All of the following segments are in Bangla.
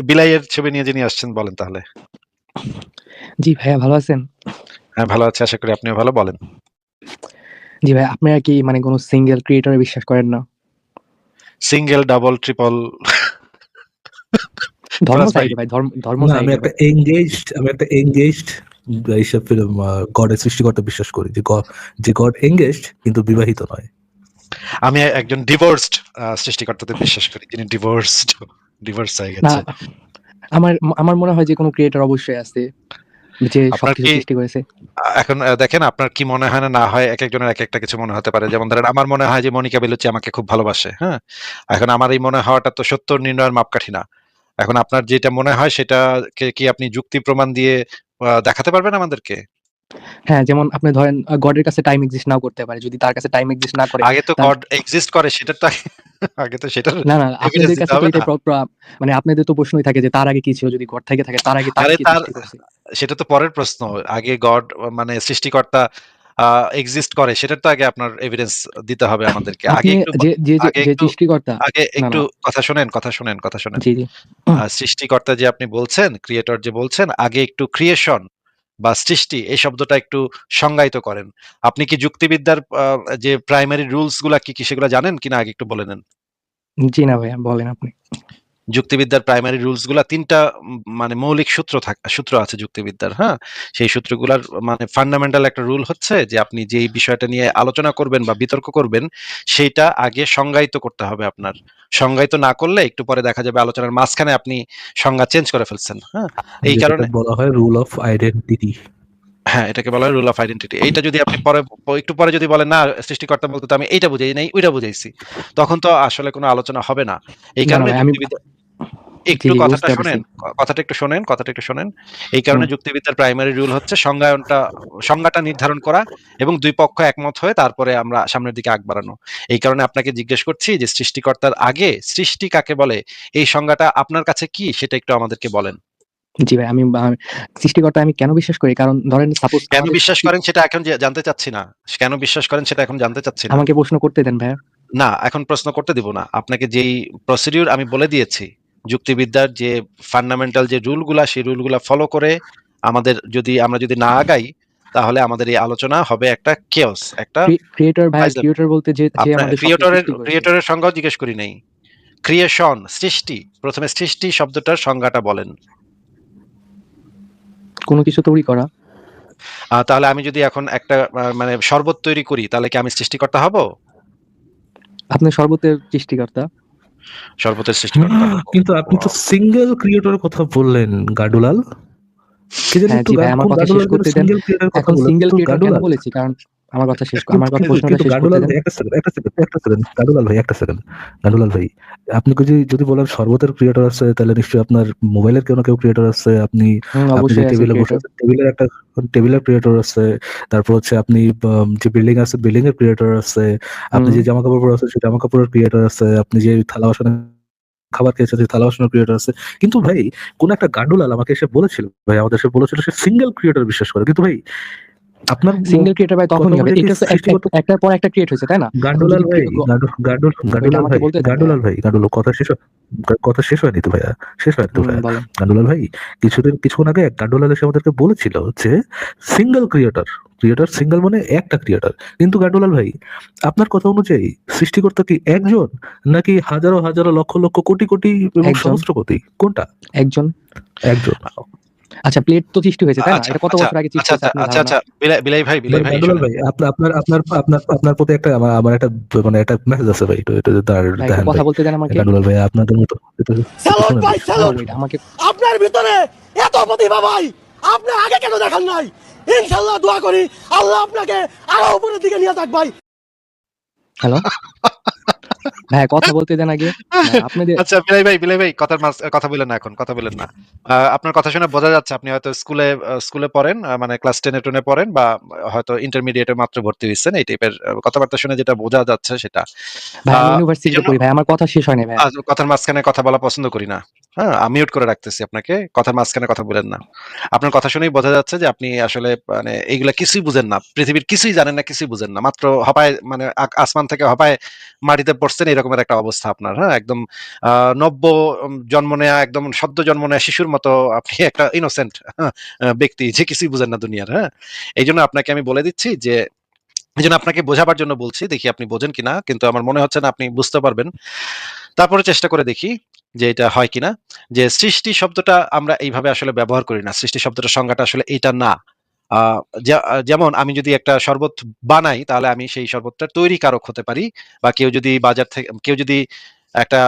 বিলাইয়ের ছবি নিয়ে যিনি আসছেন বলেন তাহলে। জি ভাইয়া ভালো আছেন? হ্যাঁ, ভালো আছি। আশা করি আপনিও ভালো। বলেন। জি ভাই, আপনারা কি মানে কোন সিঙ্গেল ক্রিয়েটরে বিশ্বাস করেন না? সিঙ্গেল, ডাবল, ট্রিপল ধর্ম ফরাজ ভাই। সাইডে ভাই, ধর্ম না, সাইডে ভাই। আমি একটা এনগেজড এইসব গডের সৃষ্টিকর্তা বিশ্বাস করি, যে গড এনগেজড কিন্তু বিবাহিত নয়। আমি একজন ডিভোর্সড সৃষ্টিকর্তাতে বিশ্বাস করি, যিনি ডিভোর্স হয়ে না, গেছে। আমার আমার মনে হয় যে কোন ক্রিয়েটর অবশ্যই আছে যে আপনার সবকিছু কি সৃষ্টি করেছে। এখন দেখেন আপনার কি মনে হয় না হয় একেকজনের একেকটা কিছু মনে হতে পারে। যেমন ধরেন আমার মনে হয় যে মনিকা বেলুচি আমাকে খুব ভালোবাসে। হ্যাঁ? এখন আমার এই মনে হওয়াটা তো সত্য নির্ণয়ের মাপকাঠি না। এখন আপনার যেটা মনে হয় সেটাকে কি আপনি যুক্তি প্রমাণ দিয়ে দেখাতে পারবেন আমাদেরকে? হ্যাঁ, যেমন আপনি ধরেন গডের কাছে টাইম এক্সিস্ট নাও করতে পারে। যদি তার কাছে টাইম এক্সিস্ট না করে আগে তো তার গড এক্সিস্ট করে সেটা তো আগে তো সেটার না, এভিডেন্স আপনাদের দিতে কাছে তো হবে না? এটাই মানে আপনাদের তো প্রশ্নই থাকে যে তার আগে কি ছিল? যদি গড থেকে থাকে তার আগে তাকে আরে কে তার সৃষ্টি করছে? সেটা তো পরের প্রশ্ন। আগে গড মানে সৃষ্টিকর্তা এক্সিস্ট করে সেটার তো আগে আপনার এভিডেন্স দিতে হবে আমাদেরকে। আপনি আগে যে একটু সৃষ্টিকর্তা আগে না, একটু না। কথা শোনেন। জি, জি। সৃষ্টিকর্তা যে আপনি বলছেন, ক্রিয়েটর যে বলছেন, আগে একটু ক্রিয়েশন বা সৃষ্টি এই শব্দটা একটু সংজ্ঞায়িত করেন। আপনি কি যুক্তিবিদ্যার যে প্রাইমারি রুলস গুলা কি সেগুলা জানেন কিনা আগে একটু বলে নেন। জি না ভাইয়া, বলেন আপনি। যুক্তিবিদ্যার প্রাইমারি রুলস গুলা ৩ টা মানে মৌলিক সূত্র আছে যুক্তিবিদ্যার, হ্যাঁ? সেই সূত্রগুলার মানে ফান্ডামেন্টাল একটা রুল হচ্ছে যে আপনি যেই বিষয়টা নিয়ে আলোচনা করবেন বা বিতর্ক করবেন সেইটা আগে সংজ্ঞায়িত করতে হবে আপনার। সংজ্ঞায়িত না করলে একটু পরে দেখা যাবে আলোচনার মাঝখানে আপনি সংজ্ঞা চেঞ্জ করে ফেলছেন, হ্যাঁ? এই যেটাকে কারণে বলা হয় রুল অফ আইডেন্টিটি। হ্যাঁ, এটাকে বলা হয় রুল অফ আইডেন্টিটি। এইটা যদি আপনি পরে একটু পরে যদি বলেন, "না, সৃষ্টিকর্তা বলতে তো আমি এইটা বুঝাই নাই, ওইটা বুঝাইছি।" তখন তো আসলে কোনো আলোচনা হবে না। এই না, না কারণে ভাই, আমি যুক্তিবিদ্যা জি, একটু জি কথাটা বুঝতে পারছি। শোনেন। কথাটা একটু শোনেন। এই কারণে হুম। যুক্তিবিদ্যার প্রাইমারি রুল হচ্ছে সংজ্ঞাটা নির্ধারণ করা এবং ২ পক্ষ একমত হয়ে তারপরে আমরা সামনের দিকে আগ বাড়ানো। এই কারণে আপনাকে জিজ্ঞেস করছি যে সৃষ্টিকর্তার আগে সৃষ্টি কাকে বলে? এই সংজ্ঞাটা আপনার কাছে কি সেটা একটু আমাদেরকে বলেন। জি ভাই, আমি সৃষ্টিকর্তা আমি কেন বিশ্বাস করি? কারণ ধরেন সাপোজ কেন আমাদের বিশ্বাস করেন সেটা এখন জানতে চাচ্ছি না। কেন বিশ্বাস করেন সেটা এখন জানতে চাচ্ছি না। আমাকে প্রশ্ন করতে দেন ভাইয়া। না, এখন প্রশ্ন করতে দিব না। আপনাকে যেই প্রসিডিউর আমি বলে দিয়েছি, যুক্তিবিদ্যার যে ফান্ডামেন্টাল যে রুলগুলা, সেই রুলগুলা ফলো করে আমরা যদি না আগাই, তাহলে আমাদের এই আলোচনা হবে একটা কেওস, একটা ক্রিয়েটর ভাইয়া, ফাইজলামি। ক্রিয়েটর বলতে যে আপনার আমাদের সবকিছু সৃষ্টি করেছে। ক্রিয়েটরের সংজ্ঞাও জিজ্ঞেস করি নাই। ক্রিয়েশন, সৃষ্টি। ১ম এ সৃষ্টি শব্দটার সংজ্ঞাটা বলেন। কোন কিছু তৈরি করা। তাহলে আমি যদি এখন একটা মানে শরবত তৈরি করি, তাহলে কি আমি সৃষ্টিকর্তা হব? আপনি সর্বতের সৃষ্টিকর্তা। শরবতের সৃষ্টিকর্তা হব। কিন্তু আপনি তো ওয়াও! সিঙ্গেল ক্রিয়েটরের কথা বললেন, গাডুলাল। কে জানি হ্যাঁ, একটু জি ভাই, আমার কোন কথা শেষ গাডুলাল যেন করতে দেন। সিঙ্গেল ক্রিয়েটরের কথা এখন বললেন, সিঙ্গেল কিন্তু ক্রিয়েটর কেন গাডুলাল বলেছি? কারণ আমার কথা শেষ কিন্তু প্রশ্নটা কিন্তু শেষ করতে গাডুলাল দেন। ভাই একটা সেকেন্ড গাডুলাল ভাই একটা সেকেন্ড। গাডুলাল ভাই, আপনি যদি বলেন শরবতের ক্রিয়েটর আছে, তাহলে নিশ্চয়ই আপনার মোবাইলের কেউ ক্রিয়েটর আছে। আপনি আপনি যে অবশ্যই আছে টেবিলে বসে ক্রিয়েটর। আছেন, টেবিলের ক্রিয়েটর আছে। তারপর হচ্ছে আপনি যে বিল্ডিং আছে, বিল্ডিং এর ক্রিয়েটর আছে। আপনি যে জামা কাপড় পরে আছেন, সেই জামা কাপড়ের ক্রিয়েটর আছে। আপনি যে থালা বাসনের খাবার খেয়েছে, যে থালা বাসনের ক্রিয়েটর আছে। কিন্তু ভাই, কোন একটা গান্ডুলাল আমাকে এসে বলেছিল, ভাই আমাদের এসে বলেছিল সে সিঙ্গেল ক্রিয়েটর বিশ্বাস করে। কিন্তু ভাই, আপনার সিঙ্গেল ক্রিয়েটর ভাই তখনই কথা হবে। অনুযায়ী কি এটা তো সৃষ্টিগত একটার পর একটা ক্রিয়েট হয়েছে, তাই না? এখন গান্ডুলাল যদি ভাই, ওইটা আমাকে বলতে দেন ভাইয়া। গান্ডুলাল কথা শেষ হয়নি তো ভাইয়া, শেষ হয়নি তো ভাইয়া। বলেন। গান্ডুলাল ভাই, কিছুক্ষণ আগে গান্ডুলাল এসে আমাদেরকে বলেছিল যে সিঙ্গেল ক্রিয়েটর সিঙ্গেল মানে একটা ক্রিয়েটর। কিন্তু গান্ডুলাল ভাই, আপনার কথা অনুযায়ী সৃষ্টিকর্তা কি একজন, নাকি হাজারো হাজারো লক্ষ লক্ষ কোটি কোটি এবং একজন। সহস্র কোটি? কোনটা? একজন। একজন। আচ্ছা, প্লেট তো সৃষ্টি হয়েছে, তাই না? আচ্ছা, এটা কত আচ্ছা, বছর আগে সৃষ্টি আচ্ছা, হয়েছে আচ্ছা, আপনার আচ্ছা, ধারণা? আচ্ছা। বিলাই ভাই গান্ডুলাল শোনেন। ভাই, আপনার প্রতি একটা আমার একটা মানে একটা মেসেজ আছে ভাই, একটু ভাই একটু দেখেন কথা ভাই। বলতে দেন আমাকে। গান্ডুলাল ভাই, আপনাদের মতো একটু স্যালুট শুনেন ভাই, ভাই। স্যালুট। ওয়েট আমাকে আপনার ভিতরে এত প্রতিভা ভাই, আপনি আগে কেন দেখান নাই? ইনশাল্লাহ দোয়া করি আল্লাহ আপনাকে আরো উপরের দিকে নিয়ে যাক ভাই। হ্যালো? ভাই কথা বলতে দেন আগে। ভাই আপনাদের আচ্ছা, বিলাই ভাই কথা বলেন না এখন, কথা বলেন না। আপনার কথা শুনে বোঝা যাচ্ছে আপনি হয়তো স্কুলে পড়েন, মানে ক্লাস 10 এ 10 এ পড়েন বা হয়তো ইন্টারমিডিয়েটে মাত্র ভর্তি হইছেন। এই টাইপের কথাবার্তা শুনে যেটা বোঝা যাচ্ছে সেটা। ভাই আ আমি ইউনিভার্সিটিতে এজন্য পড়ি ভাই। আমার কথা শেষ হয় নাই ভাইয়া। কথার মাঝখানে কথা বলা পছন্দ করি না। হ্যাঁ? মিউট করে রাখতেছি আপনাকে। কথার মাঝখানে কথা বলেন না। আপনার কথা শুনেই বোঝা যাচ্ছে যে আপনি আসলে মানে এগুলা কিছুই বুঝেন না। পৃথিবীর কিছুই জানেন না, কিছুই বুঝেন না। মাত্র হপায় মানে আসমান থেকে হপায় মাটিতে পড়ছেন পড়ছেন এরকমের একটা অবস্থা আপনার, হ্যাঁ? একদম নব্য জন্ম নেয়া, একদম সদ্য জন্ম নেয়া শিশুর মতো আপনি একটা ইনোসেন্ট ব্যক্তি যে কিছুই বুঝেন না দুনিয়ার, হ্যাঁ? এইজন্য আপনাকে আমি বলে দিচ্ছি যে এইজন্য আপনাকে বোঝাবার জন্য বলছি। দেখি আপনি বোঝেন কিনা। কিন্তু আমার মনে হচ্ছে না আপনি বুঝতে পারবেন। তারপরে চেষ্টা করে দেখি যে এটা হয় কিনা। যে সৃষ্টি শব্দটা আমরা এইভাবে আসলে ব্যবহার করি না। সৃষ্টি শব্দটার সংজ্ঞাটা আসলে এইটা না। আ যেমন আমি যদি একটা শরবত বানাই তাহলে আমি সেই শরবতটার তৈরিকারক হতে পারি, বা কেউ যদি একটা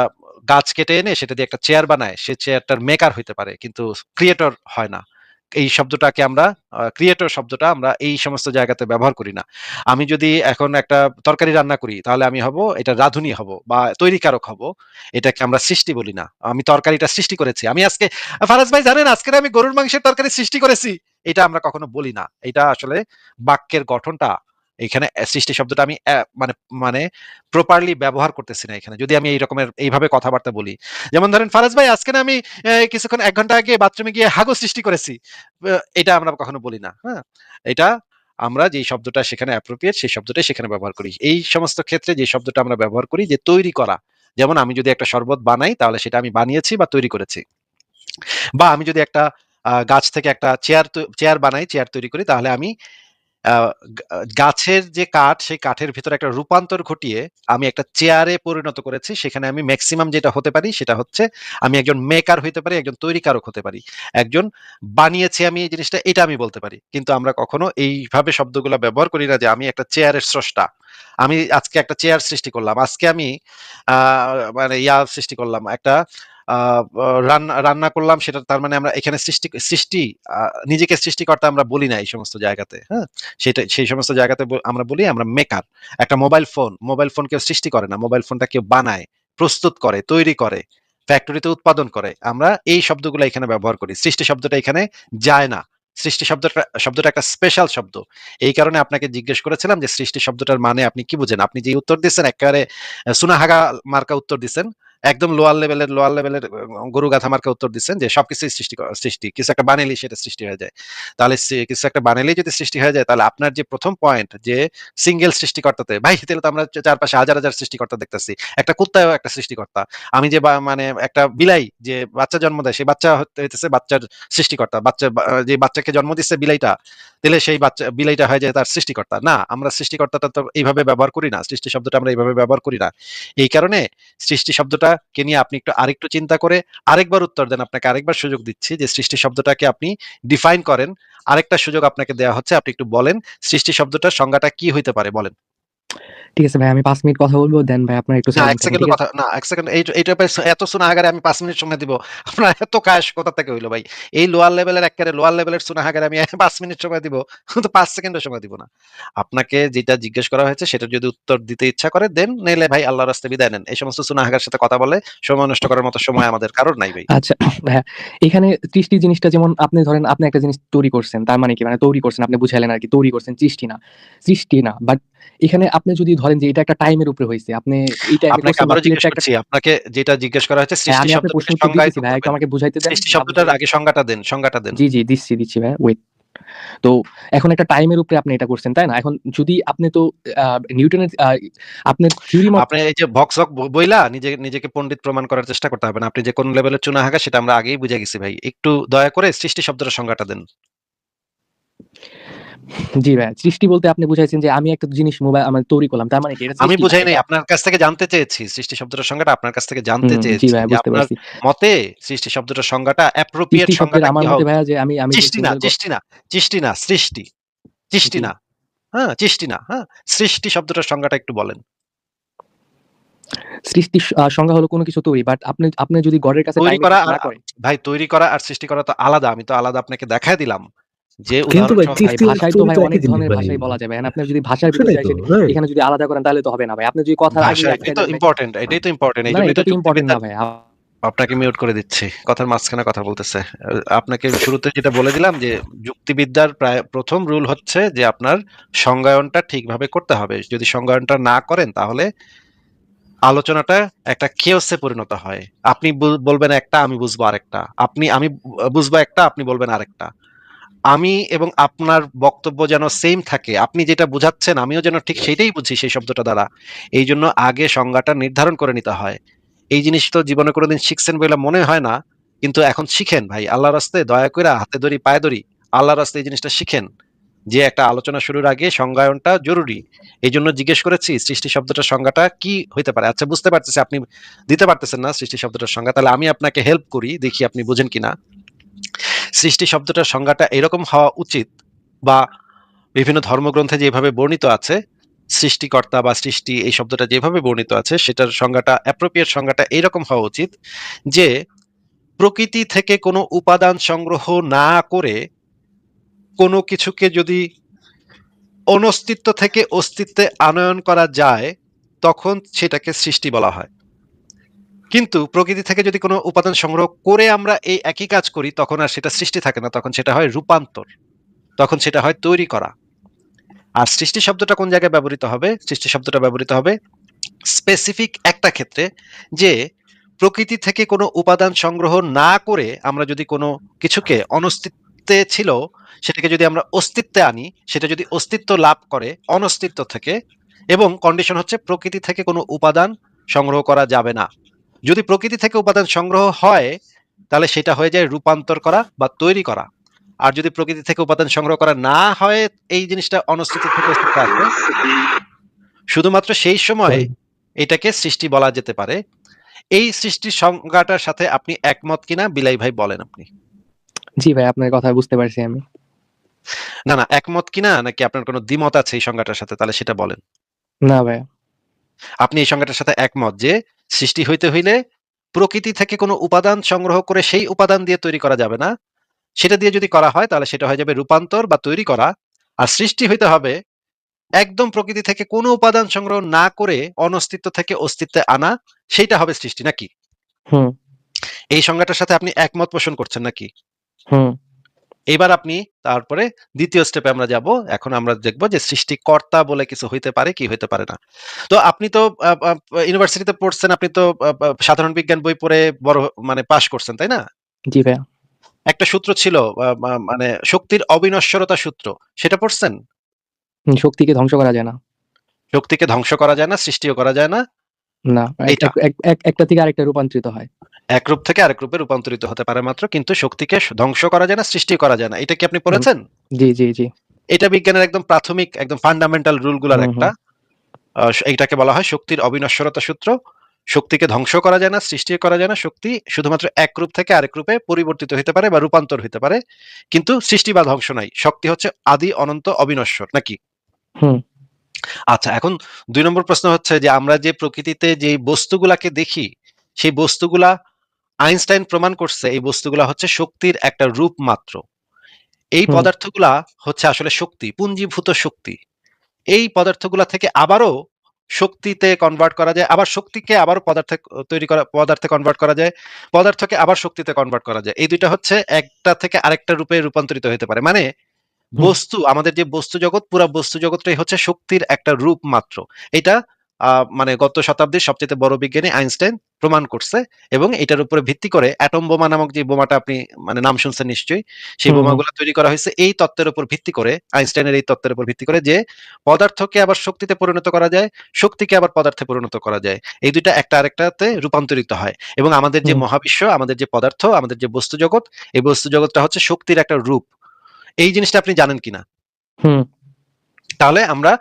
গাছ কেটে এনে সেটা দিয়ে একটা চেয়ার বানায়, সে চেয়ারটার মেকার হইতে পারে কিন্তু ক্রিয়েটর হয় না। এই শব্দটাকে আমরা ক্রিয়েটর শব্দটা আমরা এই সমস্ত জায়গাতে ব্যবহার করি না। আমি যদি এখন একটা তরকারি রান্না করি তাহলে আমি হব এটা রাঁধুনি হব বা তৈরিকারক হব। এটাকে আমরা সৃষ্টি বলি না। আমি তরকারিটা সৃষ্টি করেছি। আমি আজকে ফারাজ ভাই জানেন আজকে আমি গরুর মাংসের তরকারি সৃষ্টি করেছি। এটা আমরা কখনো বলি না। এটা আসলে বাক্যের গঠনটা এখানে সৃষ্টি শব্দটা আমি মানে মানে প্রপারলি ব্যবহার করতেছি না এখানে। যদি আমি এই রকমের এইভাবে কথাবার্তা বলি। যেমন ধরেন ফারাজ ভাই আজকে আমি কিছুক্ষণ ১ ঘন্টা আগে বাথরুমে গিয়ে হাগু সৃষ্টি করেছি। এটা আমরা কখনো বলি না। হ্যাঁ? এটা আমরা যেই শব্দটা সেখানে অ্যাপ্রোপ্রিয়েট সেই শব্দটাই সেখানে ব্যবহার করি। এই সমস্ত ক্ষেত্রে যে শব্দটা আমরা ব্যবহার করি যে তৈরি করা। যেমন আমি যদি একটা শরবত বানাই তাহলে সেটা আমি বানিয়েছি বা তৈরি করেছি। বা আমি যদি একটা গাছ থেকে একটা চেয়ার বানাই, চেয়ার তৈরি করি তাহলে আমি আ গাছের যে কাঠ, সেই কাঠের ভেতরে একটা রূপান্তর ঘটিয়ে আমি একটা চেয়ারে পরিণত করেছি। সেখানে আমি মেক্সিমাম যেটা হতে পারি সেটা হচ্ছে আমি একজন মেকার হইতে পারি, একজন তৈরিকারক হতে পারি। একজন বানিয়েছি আমি এই জিনিসটা এটা আমি বলতে পারি। কিন্তু আমরা কখনো এইভাবে শব্দগুলা ব্যবহার করি না যে আমি একটা চেয়ারের স্রষ্টা। আমি আজকে একটা চেয়ার সৃষ্টি করলাম। আজকে আমি আ মানে সৃষ্টি করলাম। একটা আ আ রান্না রান্না করলাম সেটা তার মানে আমরা এখানে সৃষ্টি আ নিজেকে সৃষ্টিকর্তা আমরা বলি না এই সমস্ত জায়গাতে। হ্যাঁ? সেই সমস্ত জায়গাতে আমরা বলি আমরা মেকার। একটা মোবাইল ফোন কেউ সৃষ্টি করে না। মোবাইল ফোনটা কেউ বানায়, প্রস্তুত করে, তৈরি করে, ফ্যাক্টরিতে উৎপাদন করে। আমরা এই শব্দগুলা এখানে ব্যবহার করি। সৃষ্টি শব্দটা এখানে যায় না। সৃষ্টি শব্দটা একটা স্পেশাল শব্দ। এই কারণে আপনাকে জিজ্ঞেস করেছিলাম যে সৃষ্টি শব্দটার মানে আপনি কি বুঝেন? আপনি যে উত্তর দিচ্ছেন একেবারে সুনাহাগা মার্কা উত্তর দিচ্ছেন। একদম লোয়ার লেভেলের গরু গাধা মার্কা উত্তর দিচ্ছেন যে সবকিছুই সৃষ্টি। কিছু একটা বানাইলেই সেটা সৃষ্টি হয়ে যায়। তাহলে কিছু একটা বানাইলেই যদি সৃষ্টি হয়ে যায় তাহলে আপনার যে ১ম পয়েন্ট যে সিঙ্গেল সৃষ্টিকর্তাতে ভাই তাহলে তো আমরা চারপাশে হাজার সৃষ্টিকর্তা দেখতেছি। একটা কুত্তাও একটা সৃষ্টিকর্তা। আমি যে মানে একটা বিলাই যে বাচ্চা জন্ম দেয় সেই বাচ্চা হইতেছে বাচ্চার সৃষ্টিকর্তা। যে বাচ্চাকে জন্ম দিচ্ছে বিলাইটা, তাহলে সেই বিলাইটা হয়ে যায় তার সৃষ্টিকর্তা। না, আমরা সৃষ্টিকর্তাটা তো এইভাবে ব্যবহার করি না। সৃষ্টি শব্দটা আমরা এইভাবে ব্যবহার করি না। এই কারণে সৃষ্টি শব্দটাকে নিয়ে আপনি আরেকটু চিন্তা করে আরেকবার উত্তর দেন। আপনাকে আরেকবার সুযোগ দিচ্ছি যে সৃষ্টি শব্দটাকে আপনি ডিফাইন করেন। আরেকটা সুযোগ আপনাকে দেয়া হচ্ছে। আপনি একটু বলেন সৃষ্টি শব্দটার সংজ্ঞাটা কি হইতে পারে বলেন? ঠিক আছে ভাই, আমি ৫ মিনিট কথা বলব, দেন ভাই আপনারা একটু না ১ সাইলেন্ট থাকেন। সেকেন্ডও ঠিক আছে? কথা না ১ সেকেন্ড এইটা এত সুনাহাগারে আমি ৫ মিনিট সময় দিব। আপনার এত কাশ কোথা থেকে হইলো ভাই? এই লোয়ার লেভেলের সুনাহাগারে আমি ৫ মিনিট সময় দিব। কিন্তু ৫ সেকেন্ডও সময় দিব না। আপনাকে যেটা জিজ্ঞেস করা হয়েছে সেটার যদি উত্তর দিতে ইচ্ছা করে দেন, নইলে ভাই আল্লাহর রাস্তায় বিদায় নেন। এই সমস্ত সুনাহাগার সাথে কথা বলে সময় নষ্ট করার মতো সময় আমাদের কারোর নাই ভাই। আচ্ছা ভাইয়া, এখানে সৃষ্টি জিনিসটা যেমন আপনি ধরেন আপনি একটা জিনিস তৈরি করছেন, তার মানে কি? মানে তৈরি করছেন, আপনি বুঝাইলেন আরকি তৈরি করছেন, সৃষ্টি না। বাট এখানে আপনি যদি ধরেন যে এটা একটা টাইমের উপরে হইছে, আপনি এইটা আপনাকে করছেন বা আবারও জিজ্ঞেস প্লেটটা একটা করছি। আপনাকে যেটা জিজ্ঞেস করা হয়েছে হ্যাঁ, সৃষ্টি আমি আপনার শব্দটাকে প্রশ্নের উত্তর সংজ্ঞায়িত দিতেছি ভাইয়া, একটু করবেন। আমাকে বুঝাইতে দেন। সৃষ্টি শব্দটার আগে সংজ্ঞাটা দেন। জি, দিচ্ছি ভাইয়া, ওয়েট। তো এখন একটা টাইমের উপরে আপনি এটা করছেন, তাই না? এখন যদি আপনি তো আ নিউটনের আপনার থিওরি মত আপনি এই যে ভক্সক বইলা নিজেকে পণ্ডিত প্রমাণ করার চেষ্টা করতে হবে না। আপনি যে কোন লেভেলের চুনাহাগা সেটা আমরা আগেই বুঝে গেছি ভাই। একটু দয়া করে সৃষ্টি শব্দটার সংজ্ঞাটা দেন। জি ভাইয়া, সৃষ্টি বলতে আপনি বুঝাইছেন যে আমি একটা জিনিস মানে তৈরি করলাম। তার মানে কি এটা আমি সৃষ্টি না? বুঝাই নাই, এটা আপনার কাছ থেকে জানতে চেয়েছি। সৃষ্টি শব্দটার সংজ্ঞাটা আপনার কাছ থেকে জানতে জি চেয়েছি ভাইয়া, যে বুঝতে আপনার পারছি। মতে সৃষ্টি শব্দটার সংজ্ঞাটা অ্যাপ্রোপ্রিয়েট সৃষ্টি শব্দের সংজ্ঞাটা কি আমার হওয়া মতে উচিত? ভাইয়া যে আমি যে চিষ্টি না, সিঙ্গেল চিষ্টি না, চিষ্টি না, সৃষ্টি। চিষ্টি জি, না। হ্যাঁ? চিষ্টি না। হ্যাঁ? সৃষ্টি শব্দটার সংজ্ঞাটা একটু বলেন। সৃষ্টির সংজ্ঞা হলো কোনো কিছু তৈরি। বাট আপনি যদি গডের কাছে তৈরি টাইম করা এক্সিস্ট আর না করে ভাই তৈরি করা আর সৃষ্টি করা তো আলাদা। আমি তো আলাদা আপনাকে দেখায় দিলাম। যে কিন্তু ভাই উদাহরণসহ ভাই সৃষ্টি আর ভাষায় তো তৈরি ভাই তো একই অনেক জিনিস ধরনের ভাই। ভাষাই বলা যাবে। এখন আপনি যদি ভাষার ভিতরে সেটাই তো, যাইছেন, রাইট। এখানে যদি আলাদা করেন তাহলে তো হবে না ভাই। আপনি যদি কথার আগেই ভাষা দেখায় দেন ভাই, এটাই তো ইম্পোর্টেন্ট। না, না, এইজন্যই তো এটা তো ইম্পোর্টেন্ট না যুক্তিবিদ্যার ভাই। আপনাকে মিউট করে দিচ্ছি। কথার মাঝখানে কথা বলতেছে। আপনাকে শুরুতে যেটা বলে দিলাম যে যুক্তিবিদ্যার প্রায় ১ম রুল হচ্ছে যে আপনার সংজ্ঞায়নটা ঠিকভাবে করতে হবে। যদি সংজ্ঞায়নটা না করেন তাহলে আলোচনাটা একটা chaos-এ পরিণত হয়। আপনি বলবেন একটা, আমি বুঝবো আরেকটা। আমি বুঝবো একটা, আপনি বলবেন আরেকটা। আমি এবং আপনার বক্তব্য যেন সেম থাকে, আপনি যেটা বুঝাচ্ছেন আমিও যেন ঠিক সেইটাই বুঝি সেই শব্দটা দ্বারা, এই জন্য আগে সংজ্ঞাটা নির্ধারণ করে নিতে হয়। এই জিনিস তো জীবনে কোনোদিন শিখছেন বলে মনে হয় না, কিন্তু এখন শিখেন ভাই, আল্লাহর রাস্তায় দয়া করে হাতে ধরি পায়ে ধরি, আল্লাহর রাস্তায় এই জিনিসটা শিখেন যে একটা আলোচনা শুরুর আগে সংজ্ঞায়নটা জরুরি। এই জন্য জিজ্ঞেস করেছি সৃষ্টি শব্দটার সংজ্ঞাটা কি হইতে পারে। আচ্ছা, বুঝতে পারতেছি আপনি দিতে পারতেছেন না সৃষ্টি শব্দটার সংজ্ঞা, তাহলে আমি আপনাকে হেল্প করি, দেখি আপনি বুঝেন কিনা। সৃষ্টি শব্দটার সংজ্ঞাটা এরকম হওয়া উচিত, বা বিভিন্ন ধর্মগ্রন্থে যেভাবে বর্ণিত আছে সৃষ্টিকর্তা বা সৃষ্টি এই শব্দটা যেভাবে বর্ণিত আছে সেটার সংজ্ঞাটা, অ্যাপ্রোপ্রিয়েট সংজ্ঞাটা এইরকম হওয়া উচিত যে প্রকৃতি থেকে কোনো উপাদান সংগ্রহ না করে কোনো কিছুকে যদি অনস্তিত্ব থেকে অস্তিত্বে আনয়ন করা যায় তখন সেটাকে সৃষ্টি বলা হয়। কিন্তু প্রকৃতি থেকে যদি কোনো উপাদান সংগ্রহ করে আমরা এই একই কাজ করি তখন আর সেটা সৃষ্টি থাকে না, তখন সেটা হয় রূপান্তর, তখন সেটা হয় তৈরি করা। আর সৃষ্টি শব্দটা কোন জায়গায় ব্যবহৃত হবে? সৃষ্টি শব্দটা ব্যবহৃত হবে স্পেসিফিক একটা ক্ষেত্রে, যে প্রকৃতি থেকে কোনো উপাদান সংগ্রহ না করে আমরা যদি কোনো কিছুকে অনস্তিত্বে ছিল সেটাকে যদি আমরা অস্তিত্বে আনি, সেটা যদি অস্তিত্ব লাভ করে অনস্তিত্ব থেকে, এবং কন্ডিশন হচ্ছে প্রকৃতি থেকে কোনো উপাদান সংগ্রহ করা যাবে না। যদি প্রকৃতি থেকে উপাদান সংগ্রহ হয় তাহলে সেটা হয়ে যায় রূপান্তর করা বা তৈরি করা। আর যদি প্রকৃতি থেকে উপাদান সংগ্রহ করা না হয়, এই জিনিসটা অনস্তিত্ব থেকে অস্তিত্বে আসবে, শুধুমাত্র সেই সময় এটাকে সৃষ্টি বলা যেতে পারে। এই সৃষ্টির সংজ্ঞাটার সাথে আপনি একমত কিনা বিলাই ভাই বলেন আপনি। জি ভাই, আপনার কথা বুঝতে পারছি আমি। না না, একমত কিনা নাকি আপনার কোনো দ্বিমত আছে এই সংজ্ঞাটার সাথে, তাহলে সেটা বলেন। না ভাই। আপনি এই সংজ্ঞাটার সাথে একমত যে সৃষ্টি হইতে হইলে প্রকৃতি থেকে কোনো উপাদান সংগ্রহ করে সেই উপাদান দিয়ে তৈরি করা যাবে না, সেটা দিয়ে যদি করা হয় তাহলে সেটা হয়ে যাবে রূপান্তর বা তৈরি করা। আর সৃষ্টি হইতে হবে একদম প্রকৃতি থেকে কোনো উপাদান সংগ্রহ না করে অনস্তিত্ব থেকে অস্তিত্বে আনা, সেইটা হবে সৃষ্টি, নাকি? হুম এই সংজ্ঞাটার সাথে আপনি একমত পোষণ করছেন নাকি? হুম এবার আপনি তারপরে দ্বিতীয় স্টেপে আমরা যাব। এখন আমরা দেখব যে সৃষ্টিকর্তা বলে কিছু হইতে পারে কি হইতে পারে না। তো আপনি তো ইউনিভার্সিটিতে পড়ছেন, আপনি তো সাধারণ বিজ্ঞান বই পড়ে বড় মানে পাশ করছেন, তাই না? জি ভাইয়া। একটা সূত্র ছিল মানে শক্তির অবিনশ্বরতা সূত্র, সেটা পড়ছেন? শক্তিকে ধ্বংস করা যায় না। শক্তিকে ধ্বংস করা যায় না, সৃষ্টিও করা যায় না। না, এইটা একটা থেকে আরেকটা রূপান্তরিত হয়। এক রূপ থেকে আরেক রূপে রূপান্তরিত হতে পারে মাত্র, কিন্তু শক্তিকে ধ্বংস করা যায় না, সৃষ্টি করা যায় না। এটা কি আপনি পড়েছেন? জি জি জি। এটা বিজ্ঞানের একদম প্রাথমিক একদম ফান্ডামেন্টাল রুলগুলোর হুম একটা। এইটাকে বলা হয় শক্তির অবিনশ্বরতা সূত্র। শক্তিকে ধ্বংস করা যায় না, সৃষ্টি করা যায় না। শক্তি শুধুমাত্র এক রূপ থেকে আরেক রূপে পরিবর্তিত হতে পারে বা রূপান্তর হতে পারে, কিন্তু সৃষ্টি বা ধ্বংস নাই। শক্তি হচ্ছে আদি অনন্ত অবিনশ্বর, নাকি? হুম আচ্ছা, এখন ২ নম্বর প্রশ্ন হচ্ছে যে আমরা যে প্রকৃতিতে যে বস্তুগুলাকে দেখি সেই বস্তুগুলা আইনস্টাইন প্রমাণ করছে এই বস্তুগুলা হচ্ছে শক্তির একটা রূপ মাত্র। এই হুম পদার্থগুলা হচ্ছে আসলে শক্তি, পুঞ্জীভূত শক্তি। এই পদার্থগুলা থেকে আবারও শক্তিতে কনভার্ট করা যায়, আবার শক্তিকে আবারও পদার্থে তৈরি করা, পদার্থে কনভার্ট করা যায়, পদার্থকে আবার শক্তিতে কনভার্ট করা যায়। এই দুইটা হচ্ছে একটা থেকে আরেকটা রূপে রূপান্তরিত হতে পারে। মানে হুম বস্তু, আমাদের যে বস্তু জগৎ, পুরা বস্তু জগৎটাই হচ্ছে শক্তির একটা রূপ মাত্র। এটা মানে গত শতাব্দীর সবচেয়ে বড় বিজ্ঞানী আইনস্টাইন প্রমাণ করছে, এবং এটার উপরে ভিত্তি করে অ্যাটম বোমা নামক যে বোমাটা আপনি মানে নাম শুনছেন নিশ্চয়ই, সেই হুম হুম বোমাগুলো তৈরি করা হয়েছে এই তত্ত্বের উপর ভিত্তি করে, আইনস্টাইনের এই তত্ত্বের উপর ভিত্তি করে যে পদার্থকে আবার শক্তিতে পরিণত করা যায়, শক্তিকে আবার পদার্থে পরিণত করা যায়। এই দুইটা একটা আরেকটাতে রূপান্তরিত হয়, এবং আমাদের যে হুম মহাবিশ্ব, আমাদের যে পদার্থ, আমাদের যে বস্তু জগৎ, এই বস্তু জগৎটা হচ্ছে শক্তির একটা রূপ। এই জিনিসটা আপনি জানেন কিনা? হুম তাহলে আমরা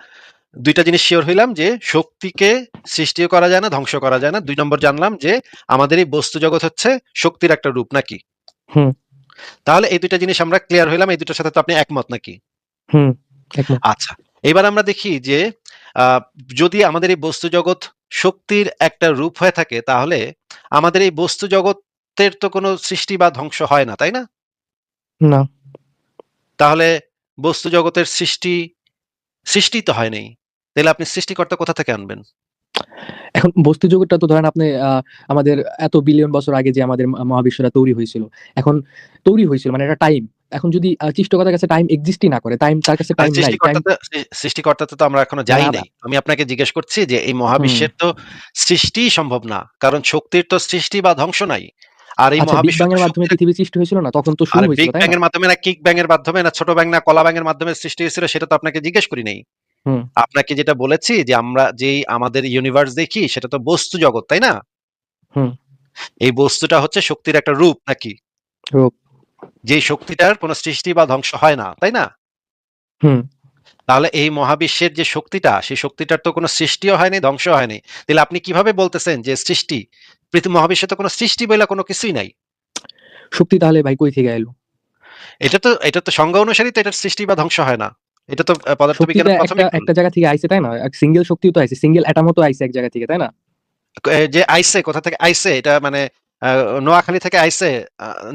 ২ টা জিনিস শিওর হইলাম যে শক্তিকে সৃষ্টিও করা যায় না, ধ্বংস করা যায় না। ২ নম্বর জানলাম যে আমাদের এই বস্তু জগৎ হচ্ছে শক্তির একটা রূপ, নাকি? হুম তাহলে এই ২ টা জিনিস আমরা ক্লিয়ার হইলাম। এই ২ টার সাথে তো আপনি একমত, নাকি? হুম একমত। আচ্ছা। এবার আমরা দেখি যে আ যদি আমাদের এই বস্তু জগৎ শক্তির একটা রূপ হয়ে থাকে তাহলে আমাদের এই বস্তু জগতের তো কোনো সৃষ্টি বা ধ্বংস হয় না, তাই না? না। তাহলে বস্তু জগতের সৃষ্টি তো হয় নাই। তাহলে আপনি সৃষ্টিকর্তা কোথা থেকে আনবেন? এখন বস্তু জগৎটা তো ধরেন আপনি আমাদের এত বিলিয়ন বছর আগে যে আমাদের মহাবিশ্বটা তৈরি হয়েছিল, এখন তৈরি হয়েছিল মানে একটা টাইম। এখন যদি সৃষ্টিকর্তার কাছে টাইম এক্সিস্টই না করে, তার কাছে মানে টাইম নাই, টাইম সৃষ্টিকর্তাতে তো আমরা এখনো যাই নাই। আমি আপনাকে জিজ্ঞেস করছি যে এই হুম মহাবিশ্বের তো সৃষ্টিই সম্ভব না। কারণ শক্তির তো সৃষ্টি বা ধ্বংস নাই। আর এই আচ্ছা, বিগ মহাবিশ্ব ব্যাং তো এর মাধ্যমে শক্তির পৃথিবী সৃষ্টি হয়েছিল না? তখন তো শুরু আরে হয়েছিল, বিগ তাই ব্যাং না? এর মাধ্যমে না কিক ব্যাং এর মাধ্যমে না ছোট ব্যাং না কলা ব্যাং এর মাধ্যমে সৃষ্টি হয়েছিল সেটা তো আপনাকে জিজ্ঞেস করি নাই। হুম, আপনাকে যেটা বলেছি যে আমরা যেই আমাদের ইউনিভার্স দেখি সেটা তো বস্তু জগৎ, তাই না? হুম। এই বস্তুটা হচ্ছে শক্তির একটা রূপ নাকি? রূপ। যেই শক্তিটার কোনো সৃষ্টি বা ধ্বংস হয় না, তাই না? হুম। তাহলে এই মহাবিশ্বের যে শক্তিটা, সেই শক্তিটার তো কোনো সৃষ্টিও হয়নি, ধ্বংস হয়নি। তাহলে আপনি কিভাবে বলতেছেন যে সৃষ্টি? পৃথিবী মহাবিশ্বে তো কোনো সৃষ্টি বইলা কোনো কিছুই নাই। শক্তি তাহলে ভাই কই থেকে আইলো? এটা তো সংজ্ঞা অনুসারেই তো এটার সৃষ্টি বা ধ্বংস হয় না। এটা তো শক্তিটা পদার্থবিজ্ঞানের একটা প্রাথমিক রুল। একটা জায়গা থেকে আইছে, তাই না? সিঙ্গেল শক্তিও তো আইছে, সিঙ্গেল অ্যাটমও তো আইছে এক জায়গা থেকে, তাই না? যে আইছে কোথা থেকে আইছে এটা মানে নোয়াখালী থেকে আইছে